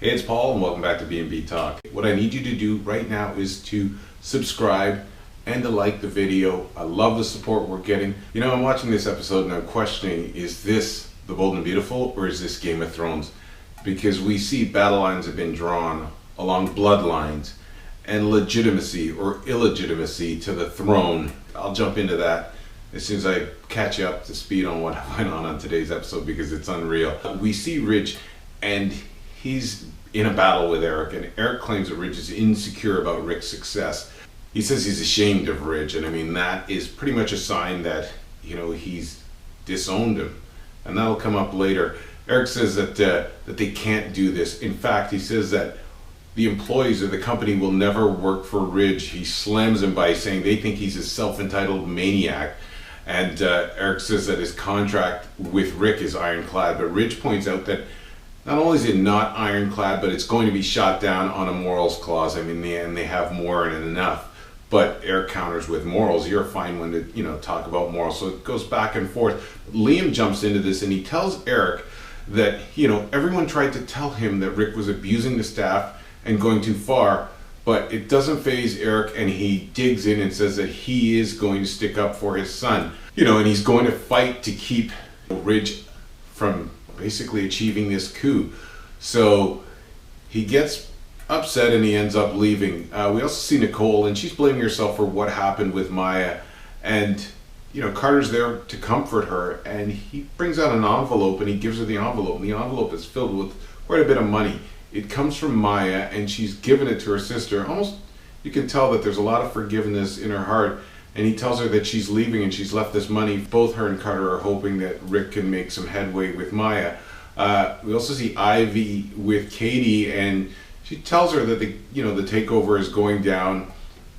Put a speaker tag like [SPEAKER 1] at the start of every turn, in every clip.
[SPEAKER 1] Hey, it's Paul and welcome back to B&B Talk. What I need you to do right now is to subscribe and to like the video. I love the support we're getting. You know, I'm watching this episode and I'm questioning, is this The Bold and Beautiful or is this Game of Thrones? Because we see battle lines have been drawn along bloodlines and legitimacy or illegitimacy to the throne. I'll jump into that as soon as I catch you up to speed on what went on today's episode because it's unreal. We see Ridge and he's in a battle with Eric, and Eric claims that Ridge is insecure about Rick's success. He says he's ashamed of Ridge, and I mean that is pretty much a sign that, you know, he's disowned him, and that'll come up later. Eric says that they can't do this. In fact, he says that the employees of the company will never work for Ridge. He slams him by saying they think he's a self-entitled maniac. And Eric says that his contract with Rick is ironclad, but Ridge points out that not only is it not ironclad, but it's going to be shot down on a morals clause. I mean, they have more than enough. But Eric counters with morals. You're a fine one to, you know, talk about morals. So it goes back and forth. Liam jumps into this and he tells Eric that, you know, everyone tried to tell him that Rick was abusing the staff and going too far, but it doesn't faze Eric, and he digs in and says that he is going to stick up for his son. You know, and he's going to fight to keep Ridge from basically achieving this coup. So he gets upset and he ends up leaving. We also see Nicole, and she's blaming herself for what happened with Maya. And, you know, Carter's there to comfort her, and he brings out an envelope and he gives her the envelope. And the envelope is filled with quite a bit of money. It comes from Maya, and she's given it to her sister. Almost, you can tell that there's a lot of forgiveness in her heart. And he tells her that she's leaving and she's left this money. Both her and Carter are hoping that Rick can make some headway with Maya. We also see Ivy with Katie, and she tells her that the takeover is going down,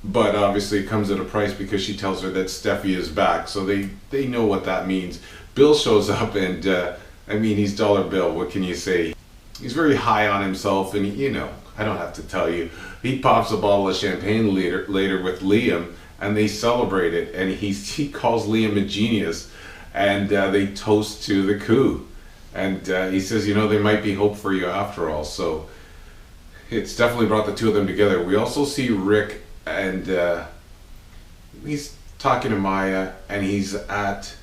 [SPEAKER 1] but obviously it comes at a price because she tells her that Steffi is back. So they know what that means. Bill shows up, and I mean, he's Dollar Bill. What can you say? He's very high on himself, and you know, I don't have to tell you. He pops a bottle of champagne later with Liam, and they celebrate it, and he calls Liam a genius, and they toast to the coup, and he says, you know, there might be hope for you after all. So it's definitely brought the two of them together. We also see Rick, and he's talking to Maya, and he's at,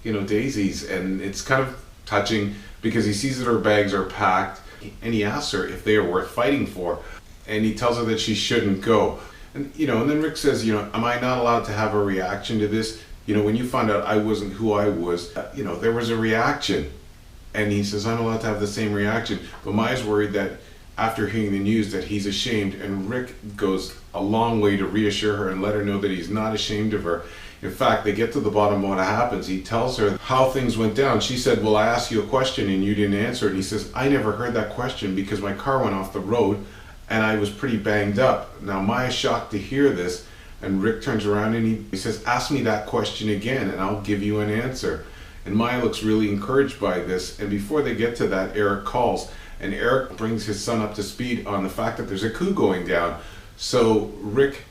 [SPEAKER 1] you know, Daisy's, and it's kind of touching because he sees that her bags are packed, and he asks her if they are worth fighting for, and he tells her that she shouldn't go. And, you know, and then Rick says, you know, am I not allowed to have a reaction to this? You know, when you found out I wasn't who I was, you know, there was a reaction. And he says, I'm allowed to have the same reaction. But Maya's worried that after hearing the news that he's ashamed, and Rick goes a long way to reassure her and let her know that he's not ashamed of her. In fact, they get to the bottom of what happens. He tells her how things went down. She said, well, I asked you a question and you didn't answer it. And he says, I never heard that question because my car went off the road and I was pretty banged up. Now Maya's shocked to hear this, and Rick turns around and he says, ask me that question again and I'll give you an answer. And Maya looks really encouraged by this, and before they get to that, Eric calls, and Eric brings his son up to speed on the fact that there's a coup going down. So Rick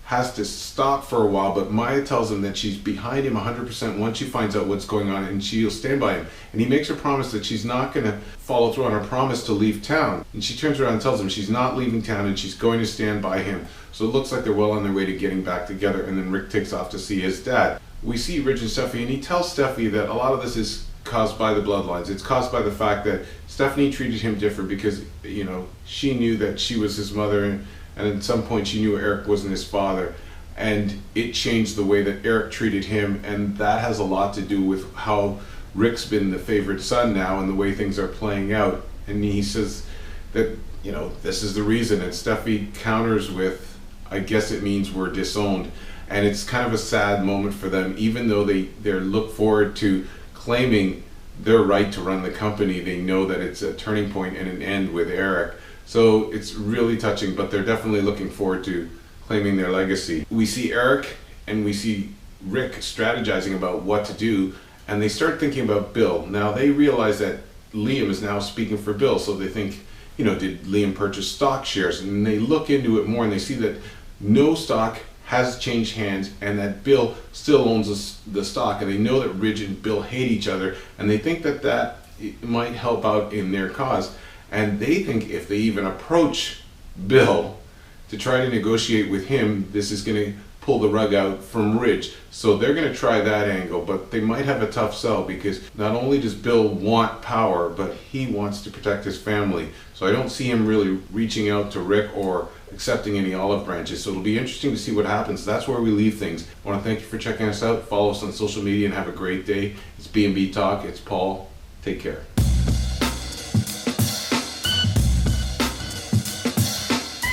[SPEAKER 1] has to stop for a while, but Maya tells him that she's behind him 100% once she finds out what's going on, and she'll stand by him. And he makes her promise that she's not going to follow through on her promise to leave town. And she turns around and tells him she's not leaving town and she's going to stand by him. So it looks like they're well on their way to getting back together, and then Rick takes off to see his dad. We see Ridge and Steffi, and he tells Steffi that a lot of this is caused by the bloodlines. It's caused by the fact that Stephanie treated him different because, you know, she knew that she was his mother, and at some point she knew Eric wasn't his father, and it changed the way that Eric treated him, and that has a lot to do with how Rick's been the favorite son now and the way things are playing out. And he says that, you know, this is the reason, and Steffi counters with, I guess it means we're disowned. And it's kind of a sad moment for them, even though they look forward to claiming their right to run the company. They know that it's a turning point and an end with Eric. So it's really touching, but they're definitely looking forward to claiming their legacy. We see Eric and we see Rick strategizing about what to do, and they start thinking about Bill. Now they realize that Liam is now speaking for Bill, so they think, you know, did Liam purchase stock shares? And they look into it more and they see that no stock has changed hands and that Bill still owns the stock, and they know that Ridge and Bill hate each other, and they think that might help out in their cause. And they think if they even approach Bill to try to negotiate with him, this is going to pull the rug out from Ridge. So they're going to try that angle, but they might have a tough sell because not only does Bill want power, but he wants to protect his family. So I don't see him really reaching out to Rick or accepting any olive branches. So it'll be interesting to see what happens. That's where we leave things. I want to thank you for checking us out. Follow us on social media and have a great day. It's B&B Talk. It's Paul. Take care.